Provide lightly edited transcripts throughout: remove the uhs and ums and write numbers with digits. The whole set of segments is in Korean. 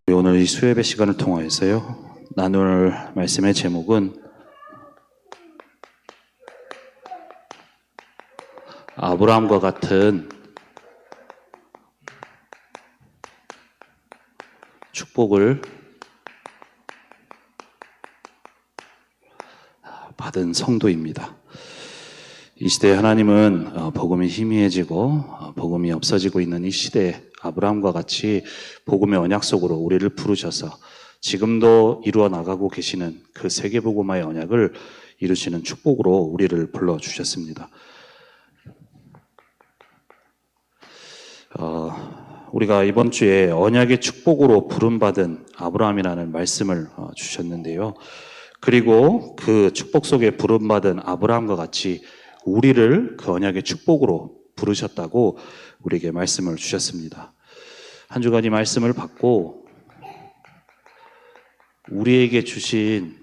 오늘 이 수예배 시간을 통하여서요, 나눌 말씀의 제목은 아브라함과 같은 축복을 받은 성도입니다. 이 시대에 하나님은 복음이 희미해지고 복음이 없어지고 있는 이 시대에 아브라함과 같이 복음의 언약 속으로 우리를 부르셔서 지금도 이루어 나가고 계시는 그 세계복음화의 언약을 이루시는 축복으로 우리를 불러주셨습니다. 우리가 이번 주에 언약의 축복으로 부름받은 아브라함이라는 말씀을 주셨는데요. 그리고 그 축복 속에 부름받은 아브라함과 같이 우리를 그 언약의 축복으로 부르셨다고 우리에게 말씀을 주셨습니다. 한 주간 이 말씀을 받고 우리에게 주신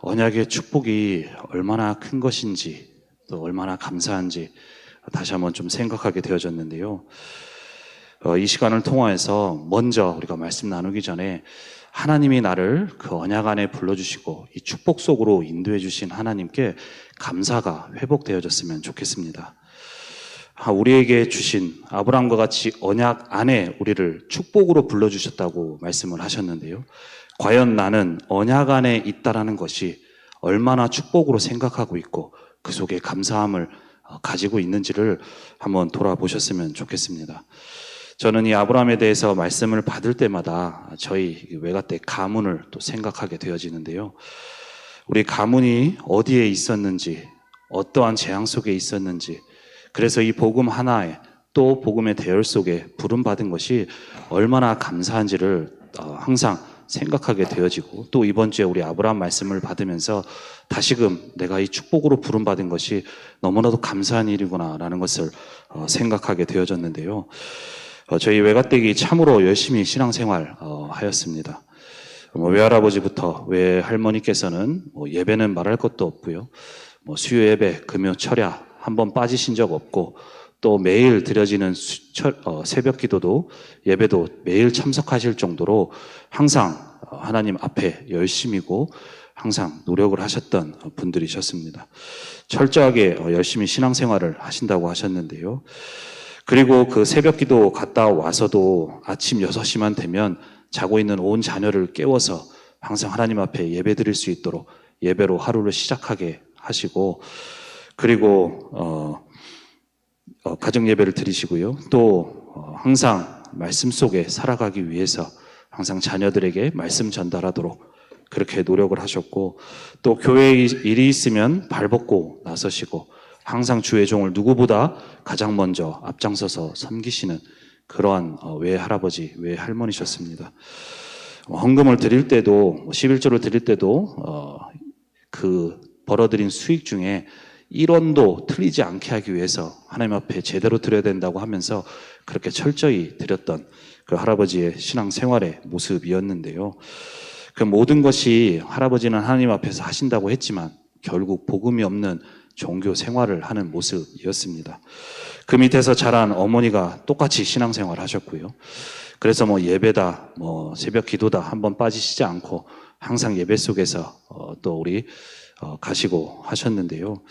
언약의 축복이 얼마나 큰 것인지 또 얼마나 감사한지 다시 한번 좀 생각하게 되어졌는데요. 이 시간을 통하여서 먼저 우리가 말씀 나누기 전에 하나님이 나를 그 언약 안에 불러주시고 이 축복 속으로 인도해 주신 하나님께 감사가 회복되어졌으면 좋겠습니다. 우리에게 주신 아브라함과 같이 언약 안에 우리를 축복으로 불러주셨다고 말씀을 하셨는데요. 과연 나는 언약 안에 있다라는 것이 얼마나 축복으로 생각하고 있고 그 속에 감사함을 가지고 있는지를 한번 돌아보셨으면 좋겠습니다. 저는 이 아브라함에 대해서 말씀을 받을 때마다 저희 외가댁 가문을 또 생각하게 되어지는데요. 우리 가문이 어디에 있었는지, 어떠한 재앙 속에 있었는지, 그래서 이 복음 하나에 또 복음의 대열 속에 부름받은 것이 얼마나 감사한지를 항상 생각하게 되어지고, 또 이번 주에 우리 아브라함 말씀을 받으면서 다시금 내가 이 축복으로 부름받은 것이 너무나도 감사한 일이구나라는 것을 생각하게 되어졌는데요. 저희 외가댁이 참으로 열심히 신앙생활 하였습니다. 외할아버지부터 외할머니께서는 예배는 말할 것도 없고요. 수요 예배, 금요 철야 한 번 빠지신 적 없고, 또 매일 드려지는 새벽 기도도 예배도 매일 참석하실 정도로 항상 하나님 앞에 열심이고 항상 노력을 하셨던 분들이셨습니다. 철저하게 열심히 신앙생활을 하신다고 하셨는데요. 그리고 그 새벽 기도 갔다 와서도 아침 6시만 되면 자고 있는 온 자녀를 깨워서 항상 하나님 앞에 예배 드릴 수 있도록 예배로 하루를 시작하게 하시고, 그리고 가정 예배를 드리시고요. 또 항상 말씀 속에 살아가기 위해서 항상 자녀들에게 말씀 전달하도록 그렇게 노력을 하셨고, 또 교회에 일이 있으면 발벗고 나서시고 항상 주의 종을 누구보다 가장 먼저 앞장서서 섬기시는 그러한 외할아버지, 외할머니셨습니다. 헌금을 드릴 때도 11조를 드릴 때도 그 벌어들인 수익 중에 1원도 틀리지 않게 하기 위해서 하나님 앞에 제대로 드려야 된다고 하면서 그렇게 철저히 드렸던 그 할아버지의 신앙생활의 모습이었는데요. 그 모든 것이 할아버지는 하나님 앞에서 하신다고 했지만 결국 복음이 없는 종교 생활을 하는 모습이었습니다. 그 밑에서 자란 어머니가 똑같이 신앙생활 하셨고요. 그래서 예배다, 새벽 기도다 한번 빠지시지 않고 항상 예배 속에서 또 우리 가시고 하셨는데요.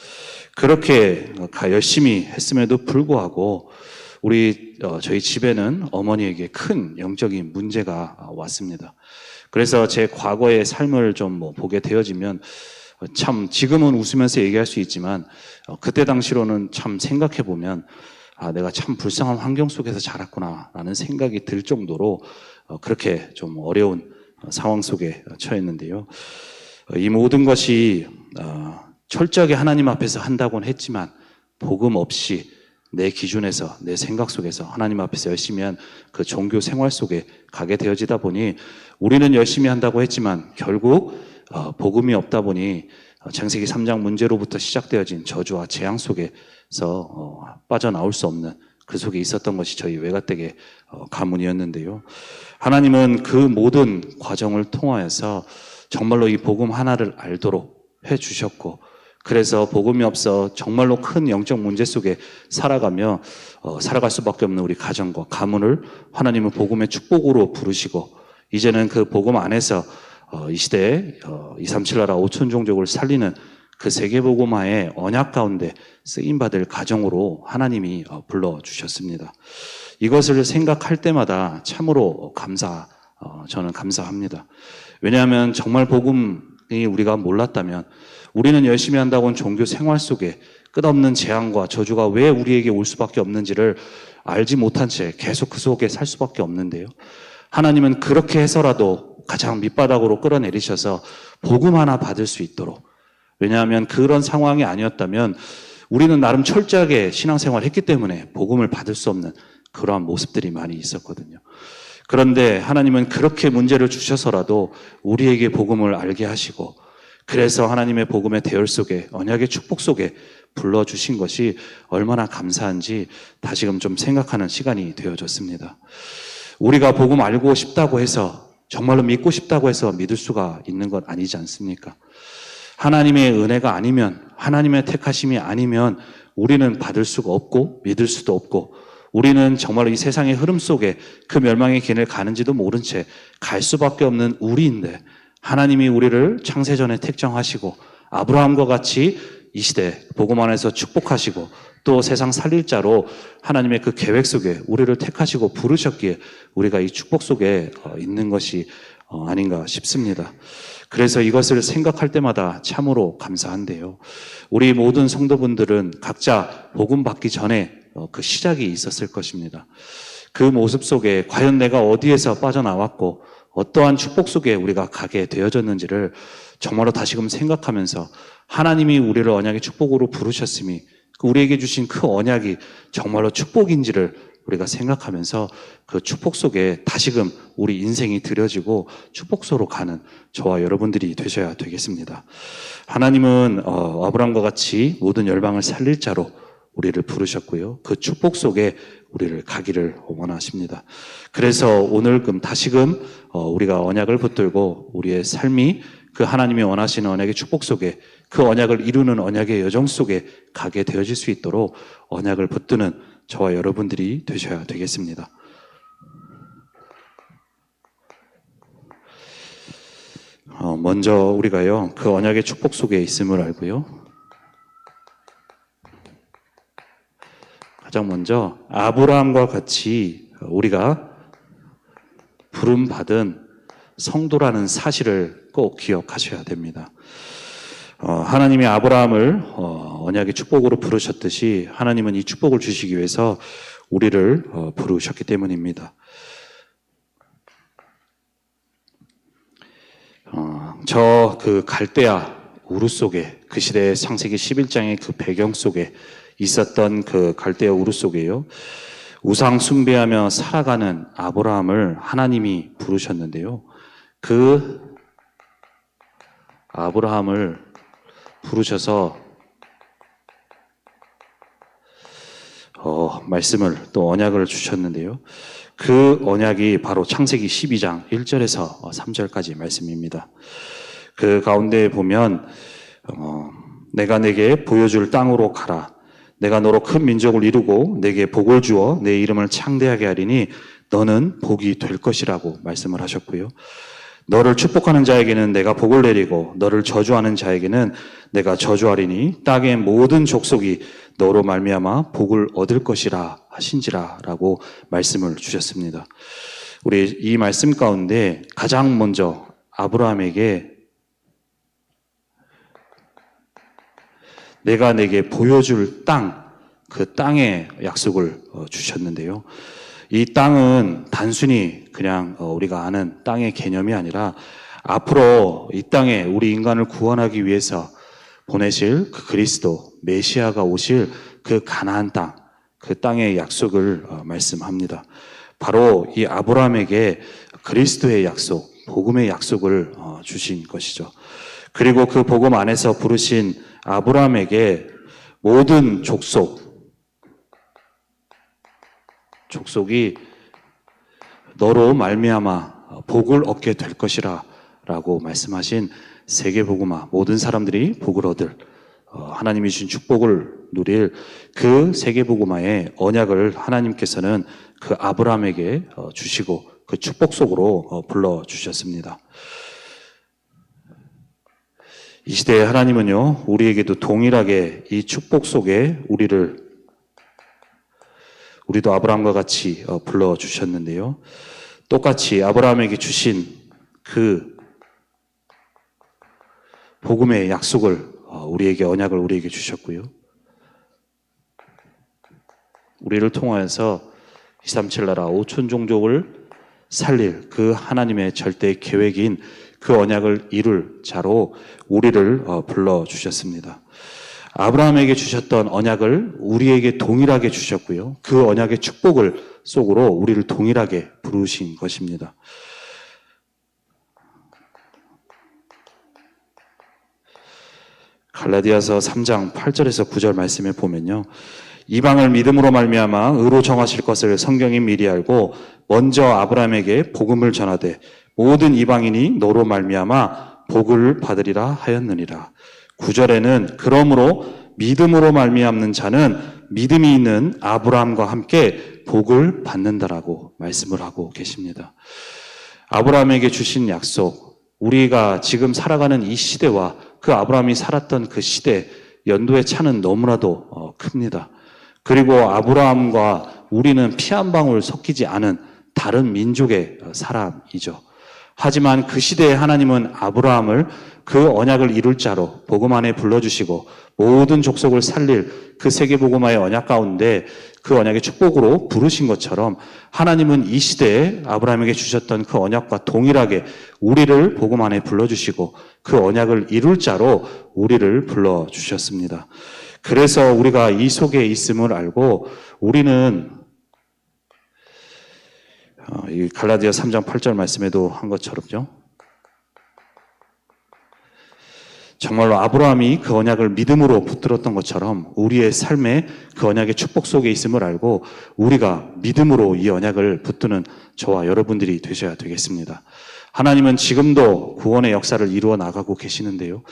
그렇게 열심히 했음에도 불구하고 저희 집에는 어머니에게 큰 영적인 문제가 왔습니다. 그래서 제 과거의 삶을 좀 보게 되어지면 참 지금은 웃으면서 얘기할 수 있지만 그때 당시로는 참 생각해 보면 내가 참 불쌍한 환경 속에서 자랐구나 라는 생각이 들 정도로 그렇게 좀 어려운 상황 속에 처했는데요. 이 모든 것이 철저하게 하나님 앞에서 한다고는 했지만 복음 없이 내 기준에서 내 생각 속에서 하나님 앞에서 열심히 한 그 종교 생활 속에 가게 되어지다 보니 우리는 열심히 한다고 했지만 결국 복음이 없다 보니 창세기 3장 문제로부터 시작되어진 저주와 재앙 속에서 빠져나올 수 없는 그 속에 있었던 것이 저희 외가댁의 가문이었는데요. 하나님은 그 모든 과정을 통하여서 정말로 이 복음 하나를 알도록 해주셨고, 그래서 복음이 없어 정말로 큰 영적 문제 속에 살아가며 살아갈 수밖에 없는 우리 가정과 가문을 하나님은 복음의 축복으로 부르시고, 이제는 그 복음 안에서 이 시대에 237 나라 5천 종족을 살리는 그 세계복음화의 언약 가운데 쓰임받을 가정으로 하나님이 불러주셨습니다. 이것을 생각할 때마다 참으로 저는 감사합니다. 왜냐하면 정말 복음이 우리가 몰랐다면, 우리는 열심히 한다고는 종교 생활 속에 끝없는 재앙과 저주가 왜 우리에게 올 수밖에 없는지를 알지 못한 채 계속 그 속에 살 수밖에 없는데요. 하나님은 그렇게 해서라도 가장 밑바닥으로 끌어내리셔서 복음 하나 받을 수 있도록, 왜냐하면 그런 상황이 아니었다면 우리는 나름 철저하게 신앙생활을 했기 때문에 복음을 받을 수 없는 그러한 모습들이 많이 있었거든요. 그런데 하나님은 그렇게 문제를 주셔서라도 우리에게 복음을 알게 하시고, 그래서 하나님의 복음의 대열 속에, 언약의 축복 속에 불러주신 것이 얼마나 감사한지 다시금 좀 생각하는 시간이 되어졌습니다. 우리가 복음 알고 싶다고 해서, 정말로 믿고 싶다고 해서 믿을 수가 있는 것 아니지 않습니까? 하나님의 은혜가 아니면, 하나님의 택하심이 아니면 우리는 받을 수가 없고 믿을 수도 없고, 우리는 정말로 이 세상의 흐름 속에 그 멸망의 길을 가는지도 모른 채 갈 수밖에 없는 우리인데, 하나님이 우리를 창세전에 택정하시고 아브라함과 같이 이 시대 복음 안에서 축복하시고 또 세상 살릴 자로 하나님의 그 계획 속에 우리를 택하시고 부르셨기에 우리가 이 축복 속에 있는 것이 아닌가 싶습니다. 그래서 이것을 생각할 때마다 참으로 감사한데요. 우리 모든 성도분들은 각자 복음 받기 전에 그 시작이 있었을 것입니다. 그 모습 속에 과연 내가 어디에서 빠져나왔고 어떠한 축복 속에 우리가 가게 되어졌는지를 정말로 다시금 생각하면서, 하나님이 우리를 언약의 축복으로 부르셨음이, 우리에게 주신 그 언약이 정말로 축복인지를 우리가 생각하면서 그 축복 속에 다시금 우리 인생이 들여지고 축복소로 가는 저와 여러분들이 되셔야 되겠습니다. 하나님은 아브라함과 같이 모든 열방을 살릴 자로 우리를 부르셨고요. 그 축복 속에 우리를 가기를 원하십니다. 그래서 오늘금 다시금 우리가 언약을 붙들고 우리의 삶이 그 하나님이 원하시는 언약의 축복 속에, 그 언약을 이루는 언약의 여정 속에 가게 되어질 수 있도록 언약을 붙드는 저와 여러분들이 되셔야 되겠습니다. 먼저 우리가요, 그 언약의 축복 속에 있음을 알고요, 가장 먼저 아브라함과 같이 우리가 부름받은 성도라는 사실을 꼭 기억하셔야 됩니다. 하나님이 아브라함을 언약의 축복으로 부르셨듯이 하나님은 이 축복을 주시기 위해서 우리를 부르셨기 때문입니다. 저 그 갈대아 우르 속에, 그 시대의 창세기 11장의 그 배경 속에 있었던 그 갈대아 우르 속에요, 우상 숭배하며 살아가는 아브라함을 하나님이 부르셨는데요. 그 아브라함을 부르셔서 말씀을, 또 언약을 주셨는데요. 그 언약이 바로 창세기 12장 1절에서 3절까지 말씀입니다. 그 가운데 보면 내가 내게 보여줄 땅으로 가라. 내가 너로 큰 민족을 이루고 내게 복을 주어 내 이름을 창대하게 하리니 너는 복이 될 것이라고 말씀을 하셨고요. 너를 축복하는 자에게는 내가 복을 내리고 너를 저주하는 자에게는 내가 저주하리니 땅의 모든 족속이 너로 말미암아 복을 얻을 것이라 하신지라라고 말씀을 주셨습니다. 우리 이 말씀 가운데 가장 먼저 아브라함에게 내가 내게 보여줄 땅, 그 땅의 약속을 주셨는데요. 이 땅은 단순히 그냥 우리가 아는 땅의 개념이 아니라 앞으로 이 땅에 우리 인간을 구원하기 위해서 보내실 그 그리스도 메시아가 오실 그 가나안 땅, 그 땅의 약속을 말씀합니다. 바로 이 아브라함에게 그리스도의 약속, 복음의 약속을 주신 것이죠. 그리고 그 복음 안에서 부르신 아브라함에게 모든 족속이 너로 말미암아 복을 얻게 될 것이라 라고 말씀하신 세계복음화, 모든 사람들이 복을 얻을 하나님이 주신 축복을 누릴 그 세계복음화의 언약을 하나님께서는 그 아브라함에게 주시고 그 축복 속으로 불러주셨습니다. 이 시대에 하나님은요, 우리에게도 동일하게 이 축복 속에 우리도 아브라함과 같이 불러주셨는데요. 똑같이 아브라함에게 주신 그 복음의 약속을 우리에게 언약을 우리에게 주셨고요. 우리를 통하여서 237 나라 5천 종족을 살릴 그 하나님의 절대 계획인 그 언약을 이룰 자로 우리를 불러주셨습니다. 아브라함에게 주셨던 언약을 우리에게 동일하게 주셨고요. 그 언약의 축복을 속으로 우리를 동일하게 부르신 것입니다. 갈라디아서 3장 8절에서 9절 말씀에 보면요. 이방을 믿음으로 말미암아 의로 정하실 것을 성경이 미리 알고 먼저 아브라함에게 복음을 전하되 모든 이방인이 너로 말미암아 복을 받으리라 하였느니라. 9절에는 그러므로 믿음으로 말미암는 자는 믿음이 있는 아브라함과 함께 복을 받는다라고 말씀을 하고 계십니다. 아브라함에게 주신 약속, 우리가 지금 살아가는 이 시대와 그 아브라함이 살았던 그 시대, 연도의 차는 너무나도 큽니다. 그리고 아브라함과 우리는 피 한 방울 섞이지 않은 다른 민족의 사람이죠. 하지만 그 시대에 하나님은 아브라함을 그 언약을 이룰 자로 복음 안에 불러주시고 모든 족속을 살릴 그 세계복음화의 언약 가운데 그 언약의 축복으로 부르신 것처럼 하나님은 이 시대에 아브라함에게 주셨던 그 언약과 동일하게 우리를 복음 안에 불러주시고 그 언약을 이룰 자로 우리를 불러주셨습니다. 그래서 우리가 이 속에 있음을 알고 우리는 이 갈라디아 3장 8절 말씀에도 한 것처럼요. 정말로 아브라함이 그 언약을 믿음으로 붙들었던 것처럼 우리의 삶에 그 언약의 축복 속에 있음을 알고 우리가 믿음으로 이 언약을 붙드는 저와 여러분들이 되셔야 되겠습니다. 하나님은 지금도 구원의 역사를 이루어 나가고 계시는데요.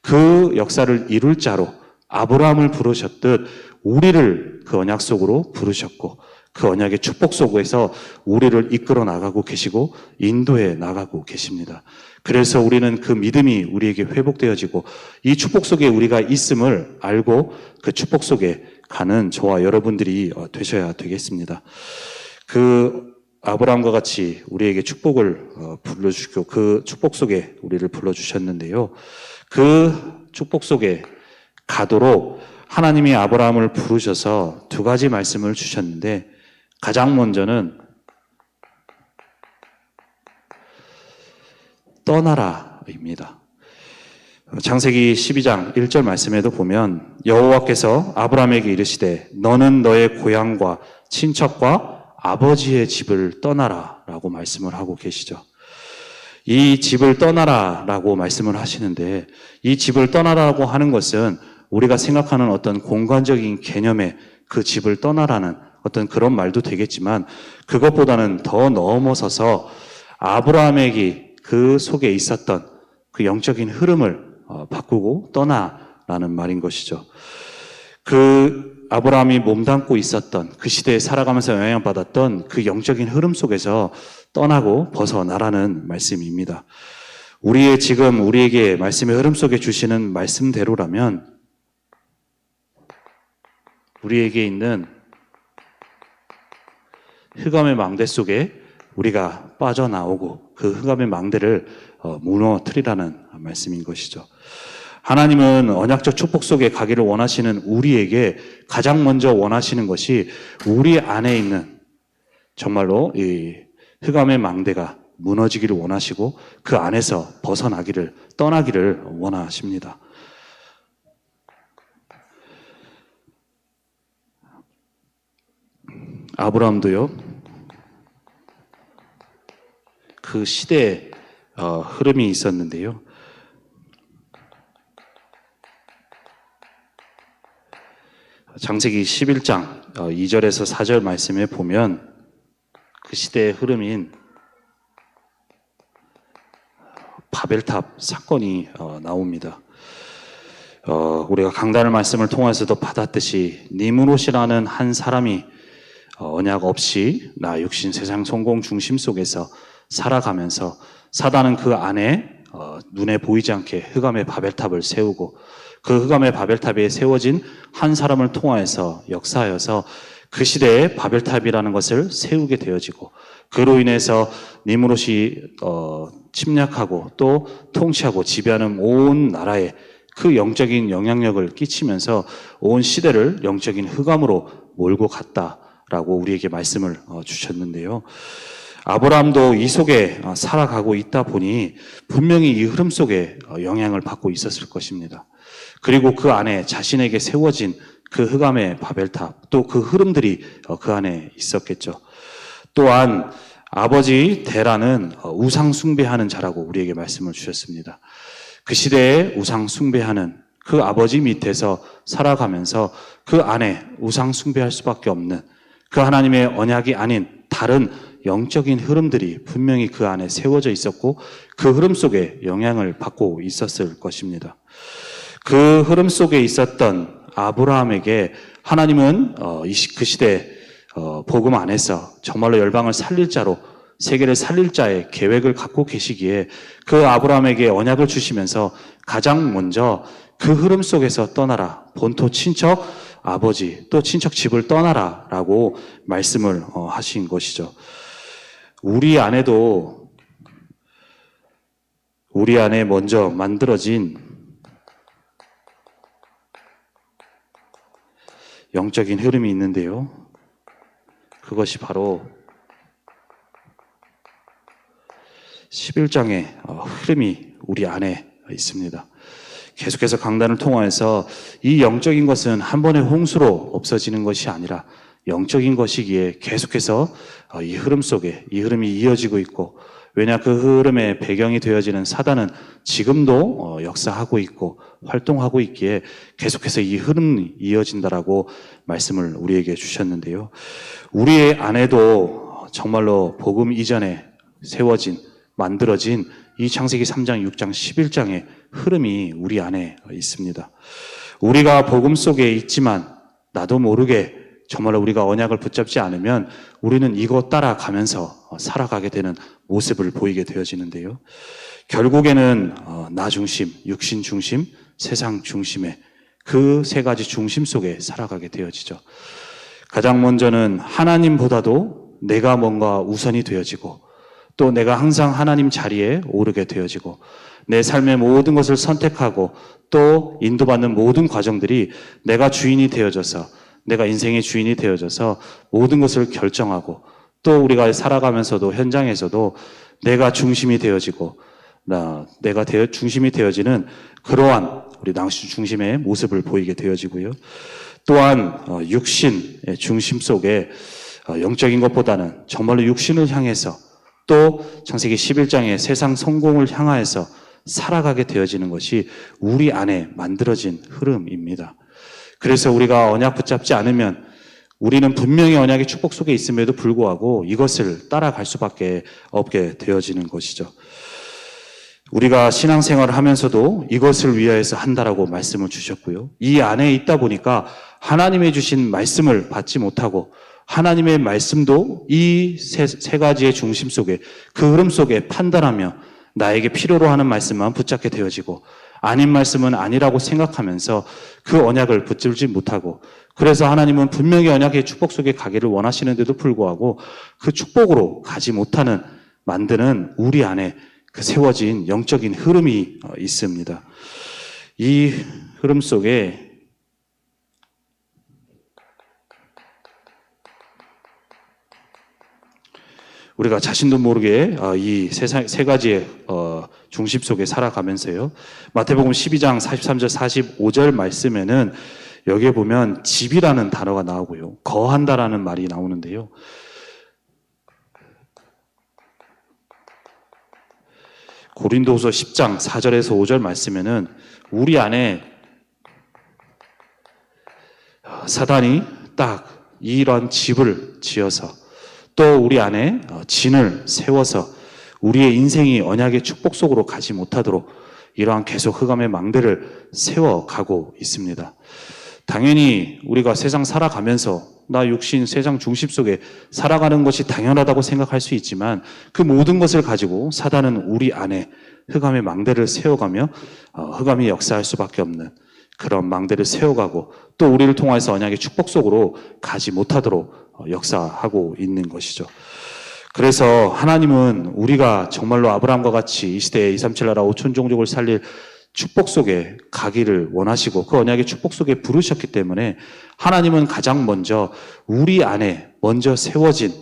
그 역사를 이룰 자로 아브라함을 부르셨듯 우리를 그 언약 속으로 부르셨고 그 언약의 축복 속에서 우리를 이끌어 나가고 계시고 인도해 나가고 계십니다. 그래서 우리는 그 믿음이 우리에게 회복되어지고 이 축복 속에 우리가 있음을 알고 그 축복 속에 가는 저와 여러분들이 되셔야 되겠습니다. 그 아브라함과 같이 우리에게 축복을 불러주시고 그 축복 속에 우리를 불러주셨는데요. 그 축복 속에 가도록 하나님이 아브라함을 부르셔서 두 가지 말씀을 주셨는데 가장 먼저는 떠나라입니다. 창세기 12장 1절 말씀에도 보면 여호와께서 아브라함에게 이르시되 너는 너의 고향과 친척과 아버지의 집을 떠나라 라고 말씀을 하고 계시죠. 이 집을 떠나라라고 말씀을 하시는데 이 집을 떠나라고 하는 것은 우리가 생각하는 어떤 공간적인 개념의 그 집을 떠나라는 어떤 그런 말도 되겠지만 그것보다는 더 넘어서서 아브라함에게 그 속에 있었던 그 영적인 흐름을 바꾸고 떠나라는 말인 것이죠. 그 아브라함이 몸담고 있었던 그 시대에 살아가면서 영향받았던 그 영적인 흐름 속에서 떠나고 벗어나라는 말씀입니다. 우리의 지금 우리에게 말씀의 흐름 속에 주시는 말씀대로라면 우리에게 있는 흑암의 망대 속에 우리가 빠져나오고 그 흑암의 망대를 무너뜨리라는 말씀인 것이죠. 하나님은 언약적 축복 속에 가기를 원하시는 우리에게 가장 먼저 원하시는 것이 우리 안에 있는 정말로 이 흑암의 망대가 무너지기를 원하시고 그 안에서 벗어나기를 떠나기를 원하십니다. 아브라함도요. 그 시대에 흐름이 있었는데요. 창세기 11장 2절에서 4절 말씀에 보면 그 시대의 흐름인 바벨탑 사건이 나옵니다. 우리가 강단의 말씀을 통해서도 받았듯이 니무롯이라는 한 사람이 언약 없이 나 육신 세상 성공 중심 속에서 살아가면서 사단은 그 안에 눈에 보이지 않게 흑암의 바벨탑을 세우고 그 흑암의 바벨탑에 세워진 한 사람을 통하여서 역사하여서 그 시대에 바벨탑이라는 것을 세우게 되어지고 그로 인해서 니무롯이 침략하고 또 통치하고 지배하는 온 나라에 그 영적인 영향력을 끼치면서 온 시대를 영적인 흑암으로 몰고 갔다라고 우리에게 말씀을 주셨는데요. 아브라함도 이 속에 살아가고 있다 보니 분명히 이 흐름 속에 영향을 받고 있었을 것입니다. 그리고 그 안에 자신에게 세워진 그 흑암의 바벨탑, 또 그 흐름들이 그 안에 있었겠죠. 또한 아버지 데라는 우상 숭배하는 자라고 우리에게 말씀을 주셨습니다. 그 시대에 우상 숭배하는 그 아버지 밑에서 살아가면서 그 안에 우상 숭배할 수밖에 없는 그 하나님의 언약이 아닌 다른 영적인 흐름들이 분명히 그 안에 세워져 있었고 그 흐름 속에 영향을 받고 있었을 것입니다. 그 흐름 속에 있었던 아브라함에게 하나님은 그 시대 복음 안에서 정말로 열방을 살릴 자로 세계를 살릴 자의 계획을 갖고 계시기에 그 아브라함에게 언약을 주시면서 가장 먼저 그 흐름 속에서 떠나라. 본토 친척 아버지 또 친척 집을 떠나라 라고 말씀을 하신 것이죠. 우리 안에 먼저 만들어진 영적인 흐름이 있는데요. 그것이 바로 11장의 흐름이 우리 안에 있습니다. 계속해서 강단을 통하여서 이 영적인 것은 한 번의 홍수로 없어지는 것이 아니라 영적인 것이기에 계속해서 이 흐름 속에 이 흐름이 이어지고 있고 왜냐 그 흐름의 배경이 되어지는 사단은 지금도 역사하고 있고 활동하고 있기에 계속해서 이 흐름이 이어진다라고 말씀을 우리에게 주셨는데요. 우리의 안에도 정말로 복음 이전에 세워진 만들어진 이 창세기 3장, 6장, 11장의 흐름이 우리 안에 있습니다. 우리가 복음 속에 있지만 나도 모르게 정말로 우리가 언약을 붙잡지 않으면 우리는 이것 따라가면서 살아가게 되는 모습을 보이게 되어지는데요. 결국에는 나 중심, 육신 중심, 세상 중심의 그 세 가지 중심 속에 살아가게 되어지죠. 가장 먼저는 하나님보다도 내가 뭔가 우선이 되어지고 또 내가 항상 하나님 자리에 오르게 되어지고 내 삶의 모든 것을 선택하고 또 인도받는 모든 과정들이 내가 주인이 되어져서 내가 인생의 주인이 되어져서 모든 것을 결정하고 또 우리가 살아가면서도 현장에서도 내가 중심이 되어지고 내가 중심이 되어지는 그러한 우리 낭수 중심의 모습을 보이게 되어지고요. 또한 육신의 중심 속에 영적인 것보다는 정말로 육신을 향해서 또 창세기 11장의 세상 성공을 향하여서 살아가게 되어지는 것이 우리 안에 만들어진 흐름입니다. 그래서 우리가 언약 붙잡지 않으면 우리는 분명히 언약의 축복 속에 있음에도 불구하고 이것을 따라갈 수밖에 없게 되어지는 것이죠. 우리가 신앙생활을 하면서도 이것을 위하여서 한다라고 말씀을 주셨고요. 이 안에 있다 보니까 하나님의 주신 말씀을 받지 못하고 하나님의 말씀도 이 세 가지의 중심 속에 그 흐름 속에 판단하며 나에게 필요로 하는 말씀만 붙잡게 되어지고 아닌 말씀은 아니라고 생각하면서 그 언약을 붙들지 못하고 그래서 하나님은 분명히 언약의 축복 속에 가기를 원하시는데도 불구하고 그 축복으로 가지 못하는 만드는 우리 안에 그 세워진 영적인 흐름이 있습니다. 이 흐름 속에 우리가 자신도 모르게 이 세 가지의 중심 속에 살아가면서요. 마태복음 12장 43절 45절 말씀에는 여기에 보면 집이라는 단어가 나오고요. 거한다라는 말이 나오는데요. 고린도후서 10장 4절에서 5절 말씀에는 우리 안에 사단이 딱 이런 집을 지어서 또 우리 안에 진을 세워서 우리의 인생이 언약의 축복 속으로 가지 못하도록 이러한 계속 흑암의 망대를 세워가고 있습니다. 당연히 우리가 세상 살아가면서 나 육신 세상 중심 속에 살아가는 것이 당연하다고 생각할 수 있지만 그 모든 것을 가지고 사단은 우리 안에 흑암의 망대를 세워가며 흑암이 역사할 수밖에 없는 그런 망대를 세워가고 또 우리를 통해서 언약의 축복 속으로 가지 못하도록 역사하고 있는 것이죠. 그래서 하나님은 우리가 정말로 아브라함과 같이 이 시대에 237 나라 5천 종족을 살릴 축복 속에 가기를 원하시고 그 언약의 축복 속에 부르셨기 때문에 하나님은 가장 먼저 우리 안에 먼저 세워진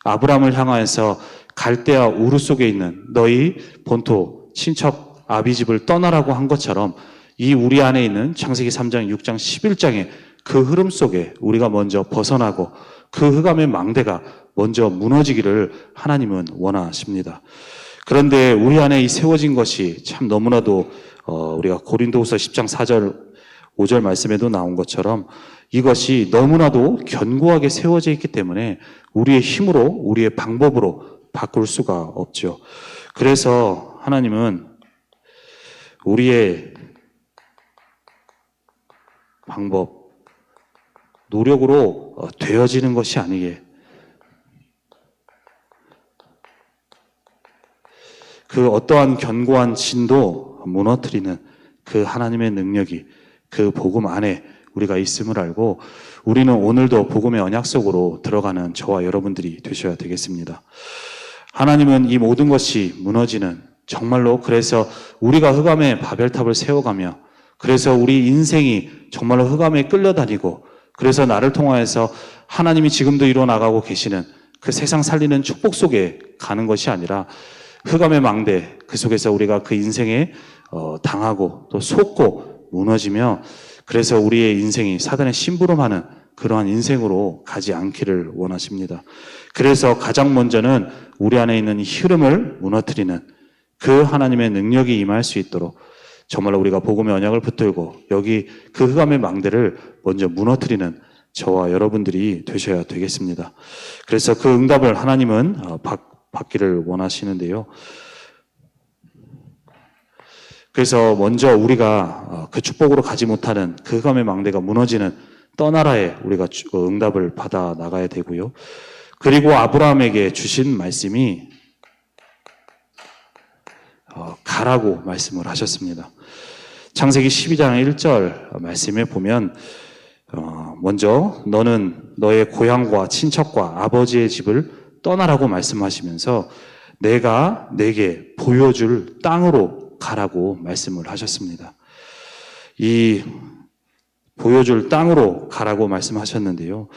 아브라함을 향하여서 갈대아 우르 속에 있는 너희 본토 친척 아비집을 떠나라고 한 것처럼 이 우리 안에 있는 창세기 3장 6장 11장의 그 흐름 속에 우리가 먼저 벗어나고 그 흑암의 망대가 먼저 무너지기를 하나님은 원하십니다. 그런데 우리 안에 이 세워진 것이 참 너무나도 우리가 고린도후서 10장 4절 5절 말씀에도 나온 것처럼 이것이 너무나도 견고하게 세워져 있기 때문에 우리의 힘으로 우리의 방법으로 바꿀 수가 없죠. 그래서 하나님은 우리의 방법, 노력으로 되어지는 것이 아니게 그 어떠한 견고한 진도 무너뜨리는 그 하나님의 능력이 그 복음 안에 우리가 있음을 알고 우리는 오늘도 복음의 언약 속으로 들어가는 저와 여러분들이 되셔야 되겠습니다. 하나님은 이 모든 것이 무너지는 정말로 그래서 우리가 흑암의 바벨탑을 세워가며 그래서 우리 인생이 정말로 흑암에 끌려다니고 그래서 나를 통하여서 하나님이 지금도 이루어나가고 계시는 그 세상 살리는 축복 속에 가는 것이 아니라 흑암의 망대 그 속에서 우리가 그 인생에 당하고 또 속고 무너지며 그래서 우리의 인생이 사단의 심부름하는 그러한 인생으로 가지 않기를 원하십니다. 그래서 가장 먼저는 우리 안에 있는 이 흐름을 무너뜨리는 그 하나님의 능력이 임할 수 있도록 정말로 우리가 복음의 언약을 붙들고 여기 그 흑암의 망대를 먼저 무너뜨리는 저와 여러분들이 되셔야 되겠습니다. 그래서 그 응답을 하나님은 받기를 원하시는데요. 그래서 먼저 우리가 그 축복으로 가지 못하는 그 흑암의 망대가 무너지는 떠나라에 우리가 응답을 받아 나가야 되고요. 그리고 아브라함에게 주신 말씀이 가라고 말씀을 하셨습니다. 창세기 12장 1절 말씀에 보면 먼저 너는 너의 고향과 친척과 아버지의 집을 떠나라고 말씀하시면서 내가 내게 보여줄 땅으로 가라고 말씀을 하셨습니다. 이 보여줄 땅으로 가라고 말씀하셨는데요.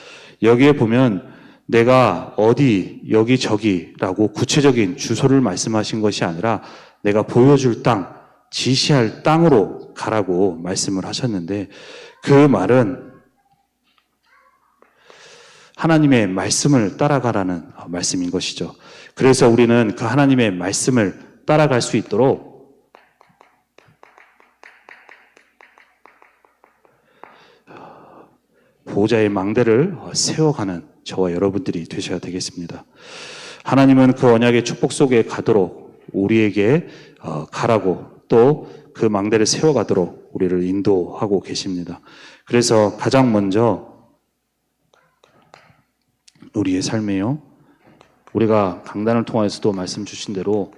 여기에 보면 내가 어디 여기저기라고 구체적인 주소를 말씀하신 것이 아니라 내가 보여줄 땅, 지시할 땅으로 가라고 말씀을 하셨는데 그 말은 하나님의 말씀을 따라가라는 말씀인 것이죠. 그래서 우리는 그 하나님의 말씀을 따라갈 수 있도록 보호자의 망대를 세워가는 저와 여러분들이 되셔야 되겠습니다. 하나님은 그 언약의 축복 속에 가도록 우리에게 가라고 또 그 망대를 세워가도록 우리를 인도하고 계십니다. 그래서 가장 먼저 우리의 삶에요. 우리가 강단을 통해서도 말씀 주신 대로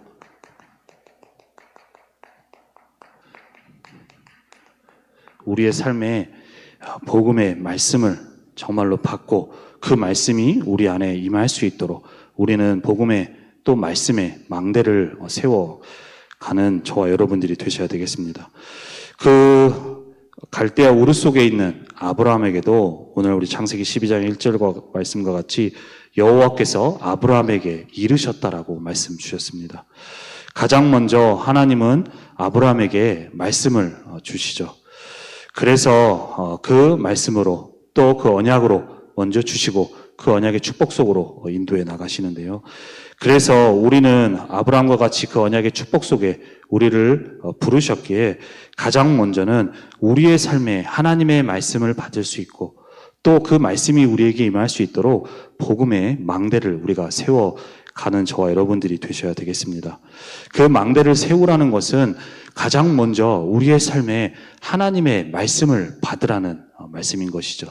우리의 삶에 복음의 말씀을 정말로 받고 그 말씀이 우리 안에 임할 수 있도록 우리는 복음의 또 말씀의 망대를 세워가는 저와 여러분들이 되셔야 되겠습니다. 그 갈대아 우르 속에 있는 아브라함에게도 오늘 우리 창세기 12장 1절과 말씀과 같이 여호와께서 아브라함에게 이르셨다라고 말씀 주셨습니다. 가장 먼저 하나님은 아브라함에게 말씀을 주시죠. 그래서 그 말씀으로 또 그 언약으로 먼저 주시고 그 언약의 축복 속으로 인도해 나가시는데요. 그래서 우리는 아브라함과 같이 그 언약의 축복 속에 우리를 부르셨기에 가장 먼저는 우리의 삶에 하나님의 말씀을 받을 수 있고 또 그 말씀이 우리에게 임할 수 있도록 복음의 망대를 우리가 세워 가는 저와 여러분들이 되셔야 되겠습니다. 그 망대를 세우라는 것은 가장 먼저 우리의 삶에 하나님의 말씀을 받으라는 말씀인 것이죠.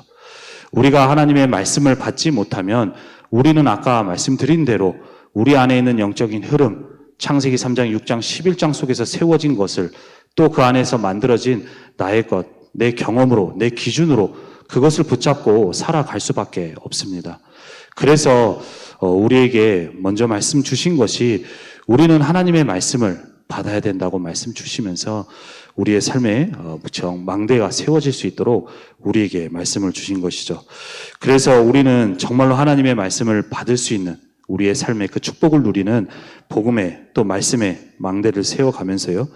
우리가 하나님의 말씀을 받지 못하면 우리는 아까 말씀드린 대로 우리 안에 있는 영적인 흐름, 창세기 3장, 6장, 11장 속에서 세워진 것을 또 그 안에서 만들어진 나의 것, 내 경험으로, 내 기준으로 그것을 붙잡고 살아갈 수밖에 없습니다. 그래서 우리에게 먼저 말씀 주신 것이 우리는 하나님의 말씀을 받아야 된다고 말씀 주시면서 우리의 삶에 무척 망대가 세워질 수 있도록 우리에게 말씀을 주신 것이죠. 그래서 우리는 정말로 하나님의 말씀을 받을 수 있는 우리의 삶의 그 축복을 누리는 복음의 또 말씀의 망대를 세워가면서요.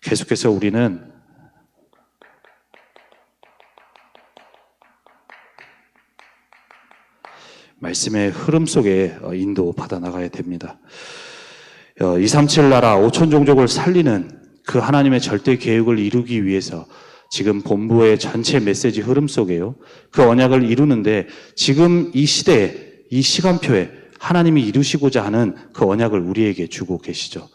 계속해서 우리는 말씀의 흐름 속에 인도받아 나가야 됩니다. 237 나라 5천 종족을 살리는 그 하나님의 절대 계획을 이루기 위해서 지금 본부의 전체 메시지 흐름 속에요. 그 언약을 이루는데 지금 이 시대에, 이 시간표에 하나님이 이루시고자 하는 그 언약을 우리에게 주고 계시죠.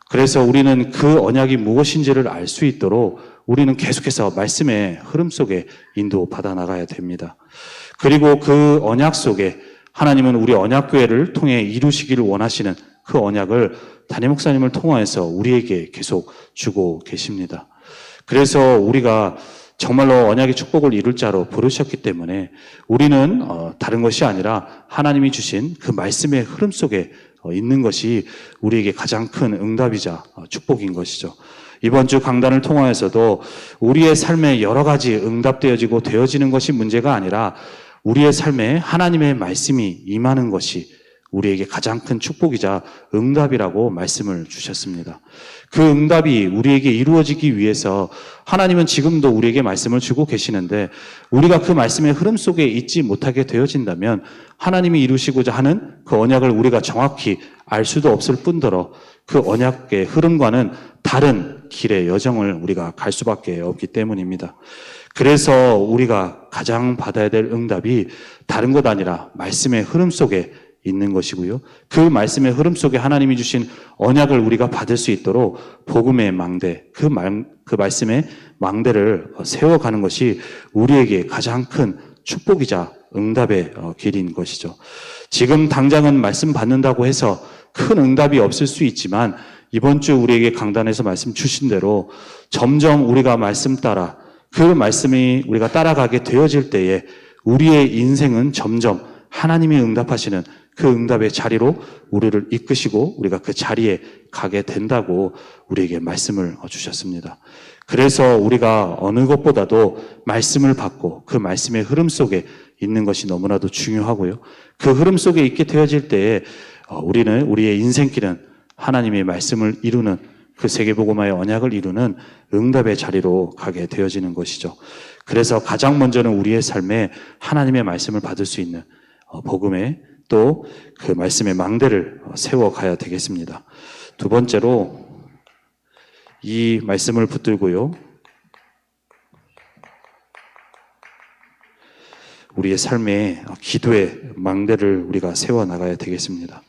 그래서 우리는 그 언약이 무엇인지를 알 수 있도록 우리는 계속해서 말씀의 흐름 속에 인도받아 나가야 됩니다. 그리고 그 언약 속에 하나님은 우리 언약교회를 통해 이루시기를 원하시는 그 언약을 담임 목사님을 통하여서 우리에게 계속 주고 계십니다. 그래서 우리가 정말로 언약의 축복을 이룰 자로 부르셨기 때문에 우리는 다른 것이 아니라 하나님이 주신 그 말씀의 흐름 속에 있는 것이 우리에게 가장 큰 응답이자 축복인 것이죠. 이번 주 강단을 통하여서도 우리의 삶에 여러 가지 응답되어지고 되어지는 것이 문제가 아니라 우리의 삶에 하나님의 말씀이 임하는 것이 우리에게 가장 큰 축복이자 응답이라고 말씀을 주셨습니다. 그 응답이 우리에게 이루어지기 위해서 하나님은 지금도 우리에게 말씀을 주고 계시는데 우리가 그 말씀의 흐름 속에 있지 못하게 되어진다면 하나님이 이루시고자 하는 그 언약을 우리가 정확히 알 수도 없을 뿐더러 그 언약의 흐름과는 다른 길의 여정을 우리가 갈 수밖에 없기 때문입니다. 그래서 우리가 가장 받아야 될 응답이 다른 것 아니라 말씀의 흐름 속에 있는 것이고요. 그 말씀의 흐름 속에 하나님이 주신 언약을 우리가 받을 수 있도록 복음의 망대, 그 말씀의 망대를 세워가는 것이 우리에게 가장 큰 축복이자 응답의 길인 것이죠. 지금 당장은 말씀 받는다고 해서 큰 응답이 없을 수 있지만 이번 주 우리에게 강단에서 말씀 주신 대로 점점 우리가 말씀 따라 그 말씀이 우리가 따라가게 되어질 때에 우리의 인생은 점점 하나님이 응답하시는 그 응답의 자리로 우리를 이끄시고 우리가 그 자리에 가게 된다고 우리에게 말씀을 주셨습니다. 그래서 우리가 어느 것보다도 말씀을 받고 그 말씀의 흐름 속에 있는 것이 너무나도 중요하고요. 그 흐름 속에 있게 되어질 때에 우리는 우리의 인생길은 하나님의 말씀을 이루는 그 세계복음화의 언약을 이루는 응답의 자리로 가게 되어지는 것이죠. 그래서 가장 먼저는 우리의 삶에 하나님의 말씀을 받을 수 있는 복음의 또 그 말씀의 망대를 세워가야 되겠습니다. 두 번째로 이 말씀을 붙들고요. 우리의 삶에 기도의 망대를 우리가 세워나가야 되겠습니다.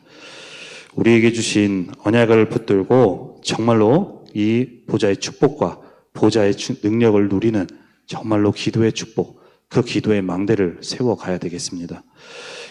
우리에게 주신 언약을 붙들고 정말로 이 보좌의 축복과 보좌의 능력을 누리는 정말로 기도의 축복, 그 기도의 망대를 세워가야 되겠습니다.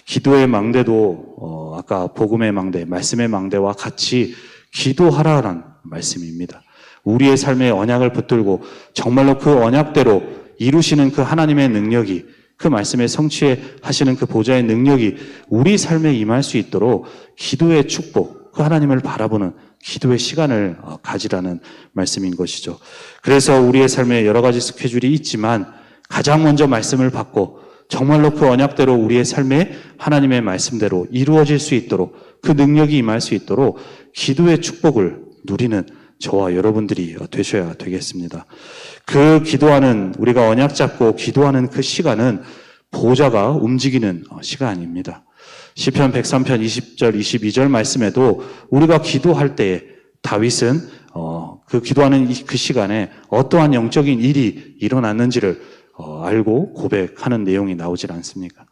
기도의 망대도 아까 복음의 망대, 말씀의 망대와 같이 기도하라는 말씀입니다. 우리의 삶의 언약을 붙들고 정말로 그 언약대로 이루시는 그 하나님의 능력이 그 말씀에 성취하시는 그 보좌의 능력이 우리 삶에 임할 수 있도록 기도의 축복, 그 하나님을 바라보는 기도의 시간을 가지라는 말씀인 것이죠. 그래서 우리의 삶에 여러 가지 스케줄이 있지만 가장 먼저 말씀을 받고 정말로 그 언약대로 우리의 삶에 하나님의 말씀대로 이루어질 수 있도록 그 능력이 임할 수 있도록 기도의 축복을 누리는 저와 여러분들이 되셔야 되겠습니다. 그 기도하는 우리가 언약 잡고 기도하는 그 시간은 보좌가 움직이는 시간입니다. 시편 103편 20절 22절 말씀에도 우리가 기도할 때에 다윗은 그 기도하는 그 시간에 어떠한 영적인 일이 일어났는지를 알고 고백하는 내용이 나오질 않습니까?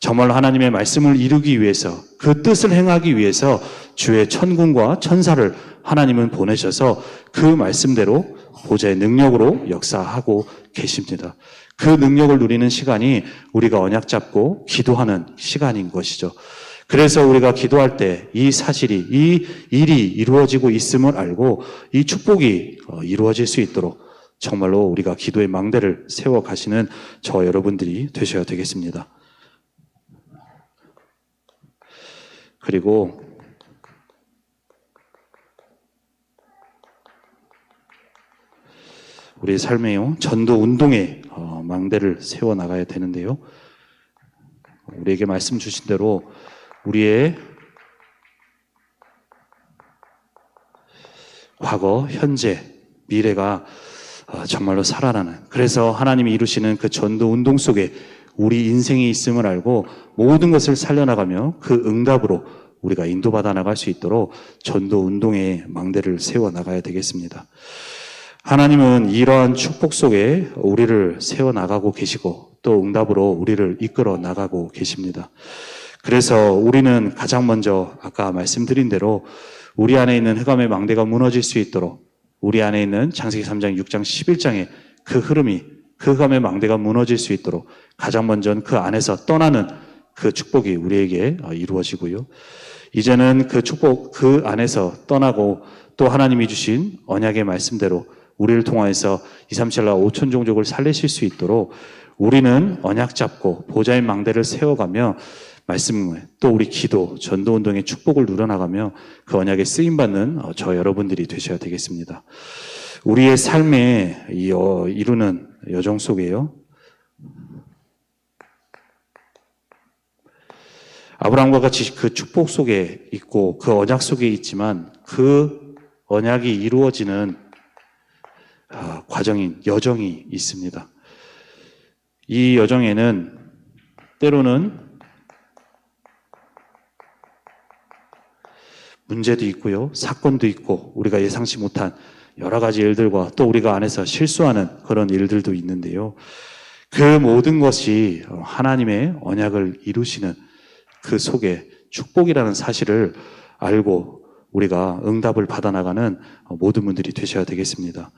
정말 하나님의 말씀을 이루기 위해서, 그 뜻을 행하기 위해서 주의 천군과 천사를 하나님은 보내셔서 그 말씀대로 보좌의 능력으로 역사하고 계십니다. 그 능력을 누리는 시간이 우리가 언약 잡고 기도하는 시간인 것이죠. 그래서 우리가 기도할 때 이 사실이, 이 일이 이루어지고 있음을 알고 이 축복이 이루어질 수 있도록 정말로 우리가 기도의 망대를 세워 가시는 저 여러분들이 되셔야 되겠습니다. 그리고 우리의 삶에요, 전도 운동의 망대를 세워 나가야 되는데요. 우리에게 말씀 주신 대로 우리의 과거, 현재, 미래가 정말로 살아나는, 그래서 하나님이 이루시는 그 전도 운동 속에 우리 인생이 있음을 알고 모든 것을 살려나가며 그 응답으로 우리가 인도받아 나갈 수 있도록 전도 운동의 망대를 세워 나가야 되겠습니다. 하나님은 이러한 축복 속에 우리를 세워 나가고 계시고 또 응답으로 우리를 이끌어 나가고 계십니다. 그래서 우리는 가장 먼저 아까 말씀드린 대로 우리 안에 있는 흑암의 망대가 무너질 수 있도록, 우리 안에 있는 창세기 3장, 6장, 11장의 그 흐름이, 그 흑암의 망대가 무너질 수 있도록 가장 먼저는 그 안에서 떠나는 그 축복이 우리에게 이루어지고요. 이제는 그 축복, 그 안에서 떠나고 또 하나님이 주신 언약의 말씀대로 우리를 통하여서 2, 3, 7, 5천 종족을 살리실 수 있도록 우리는 언약 잡고 보좌의 망대를 세워가며 말씀, 또 우리 기도, 전도운동의 축복을 누려나가며 그 언약에 쓰임받는 저 여러분들이 되셔야 되겠습니다. 우리의 삶에 이루는 여정 속에요, 아브라함과 같이 그 축복 속에 있고 그 언약 속에 있지만 그 언약이 이루어지는 과정인 여정이 있습니다. 이 여정에는 때로는 문제도 있고요, 사건도 있고 우리가 예상치 못한 여러 가지 일들과 또 우리가 안에서 실수하는 그런 일들도 있는데요. 그 모든 것이 하나님의 언약을 이루시는 그 속에 축복이라는 사실을 알고 우리가 응답을 받아나가는 모든 분들이 되셔야 되겠습니다.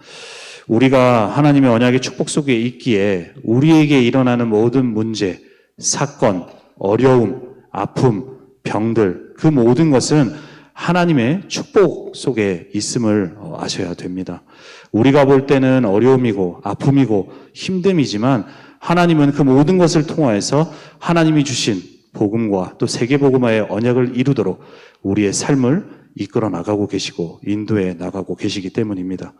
우리가 하나님의 언약의 축복 속에 있기에 우리에게 일어나는 모든 문제, 사건, 어려움, 아픔, 병들, 그 모든 것은 하나님의 축복 속에 있음을 아셔야 됩니다. 우리가 볼 때는 어려움이고 아픔이고 힘듦이지만 하나님은 그 모든 것을 통하여서 하나님이 주신 복음과 또 세계복음화의 언약을 이루도록 우리의 삶을 이끌어 나가고 계시고 인도해 나가고 계시기 때문입니다.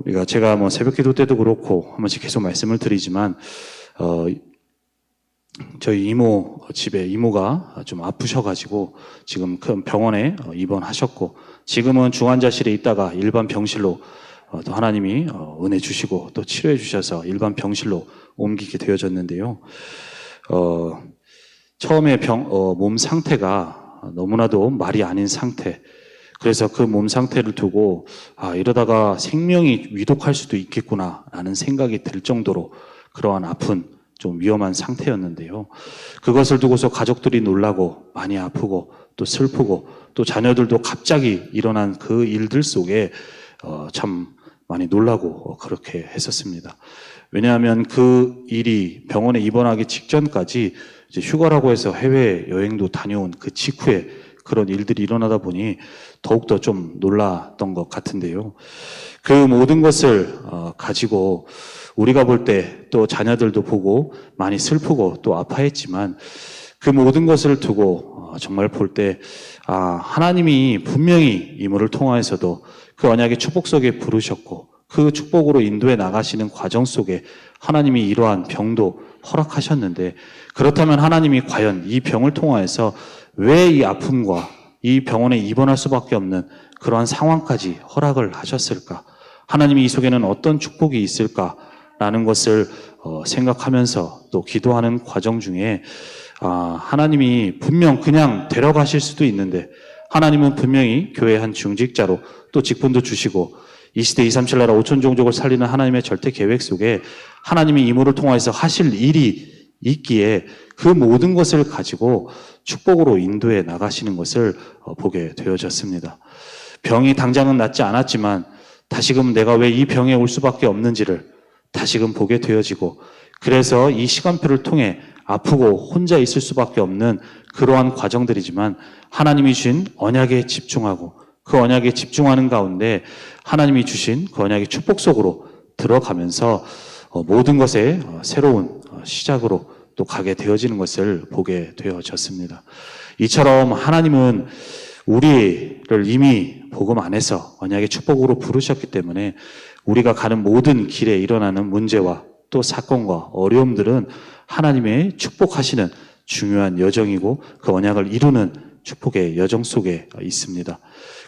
우리가 제가 새벽기도 때도 그렇고 한 번씩 계속 말씀을 드리지만 저희 이모 집에 이모가 좀 아프셔가지고 지금 큰 병원에 입원하셨고 지금은 중환자실에 있다가 일반 병실로 또 하나님이 은혜 주시고 또 치료해 주셔서 일반 병실로 옮기게 되어졌는데요. 처음에 몸 상태가 너무나도 말이 아닌 상태. 그래서 그 몸 상태를 두고 이러다가 생명이 위독할 수도 있겠구나라는 생각이 들 정도로 그러한 아픈 좀 위험한 상태였는데요. 그것을 두고서 가족들이 놀라고 많이 아프고 또 슬프고 또 자녀들도 갑자기 일어난 그 일들 속에 참 많이 놀라고 그렇게 했었습니다. 왜냐하면 그 일이 병원에 입원하기 직전까지 이제 휴가라고 해서 해외 여행도 다녀온 그 직후에 그런 일들이 일어나다 보니 더욱더 좀 놀랐던 것 같은데요. 그 모든 것을 가지고 우리가 볼 때 또 자녀들도 보고 많이 슬프고 또 아파했지만 그 모든 것을 두고 정말 볼 때 하나님이 분명히 이모를 통하여서도 그 언약의 축복 속에 부르셨고 그 축복으로 인도해 나가시는 과정 속에 하나님이 이러한 병도 허락하셨는데 그렇다면 하나님이 과연 이 병을 통하여서 왜 이 아픔과 이 병원에 입원할 수밖에 없는 그러한 상황까지 허락을 하셨을까? 하나님이 이 속에는 어떤 축복이 있을까라는 것을 생각하면서 또 기도하는 과정 중에 하나님이 분명 그냥 데려가실 수도 있는데 하나님은 분명히 교회의 한 중직자로 또 직분도 주시고 이 시대 237 나라 5천 종족을 살리는 하나님의 절대 계획 속에 하나님이 이모를 통해서 하실 일이 있기에 그 모든 것을 가지고 축복으로 인도해 나가시는 것을 보게 되어졌습니다. 병이 당장은 낫지 않았지만 다시금 내가 왜 이 병에 올 수밖에 없는지를 다시금 보게 되어지고, 그래서 이 시간표를 통해 아프고 혼자 있을 수밖에 없는 그러한 과정들이지만 하나님이 주신 언약에 집중하고 그 언약에 집중하는 가운데 하나님이 주신 그 언약의 축복 속으로 들어가면서 모든 것의 새로운 시작으로 또 가게 되어지는 것을 보게 되어졌습니다. 이처럼 하나님은 우리를 이미 복음 안에서 언약의 축복으로 부르셨기 때문에 우리가 가는 모든 길에 일어나는 문제와 또 사건과 어려움들은 하나님의 축복하시는 중요한 여정이고 그 언약을 이루는 축복의 여정 속에 있습니다.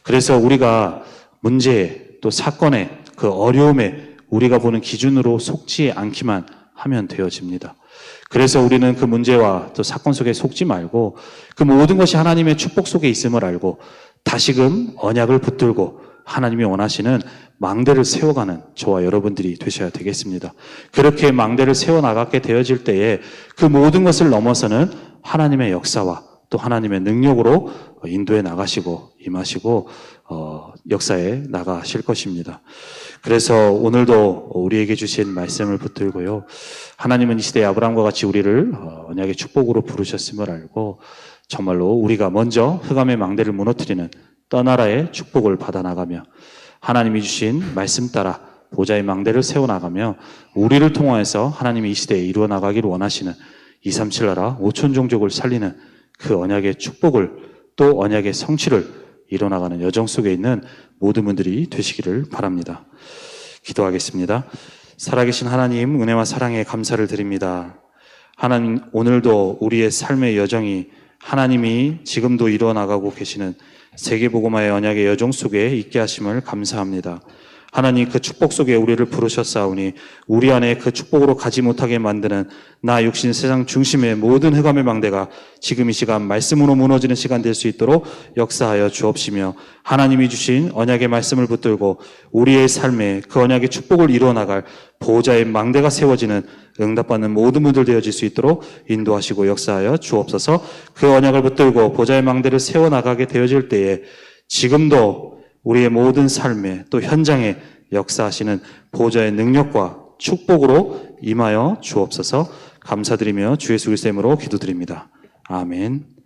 그래서 우리가 문제 또 사건의 그 어려움에 우리가 보는 기준으로 속지 않기만 하면 되어집니다. 그래서 우리는 그 문제와 또 사건 속에 속지 말고 그 모든 것이 하나님의 축복 속에 있음을 알고 다시금 언약을 붙들고 하나님이 원하시는 망대를 세워가는 저와 여러분들이 되셔야 되겠습니다. 그렇게 망대를 세워나가게 되어질 때에 그 모든 것을 넘어서는 하나님의 역사와 또 하나님의 능력으로 인도해 나가시고 임하시고 역사에 나가실 것입니다. 그래서 오늘도 우리에게 주신 말씀을 붙들고요. 하나님은 이 시대에 아브라함과 같이 우리를 언약의 축복으로 부르셨음을 알고 정말로 우리가 먼저 흑암의 망대를 무너뜨리는 떠나라의 축복을 받아나가며 하나님이 주신 말씀 따라 보좌의 망대를 세워나가며 우리를 통하여서 하나님이 이 시대에 이루어나가기를 원하시는 237 나라 5천 종족을 살리는 그 언약의 축복을 또 언약의 성취를 이뤄나가는 여정 속에 있는 모든 분들이 되시기를 바랍니다. 기도하겠습니다. 살아계신 하나님, 은혜와 사랑에 감사를 드립니다. 하나님, 오늘도 우리의 삶의 여정이 하나님이 지금도 이루어나가고 계시는 세계복음화의 언약의 여정 속에 있게 하심을 감사합니다. 하나님, 그 축복 속에 우리를 부르셨사오니 우리 안에 그 축복으로 가지 못하게 만드는 나 육신 세상 중심의 모든 흑암의 망대가 지금 이 시간 말씀으로 무너지는 시간 될 수 있도록 역사하여 주옵시며 하나님이 주신 언약의 말씀을 붙들고 우리의 삶에 그 언약의 축복을 이루어나갈 보호자의 망대가 세워지는 응답받는 모든 분들 되어질 수 있도록 인도하시고 역사하여 주옵소서. 그 언약을 붙들고 보호자의 망대를 세워나가게 되어질 때에 지금도 우리의 모든 삶에 또 현장에 역사하시는 보호자의 능력과 축복으로 임하여 주옵소서. 감사드리며 주 예수 그리스도의 이름으로 기도드립니다. 아멘.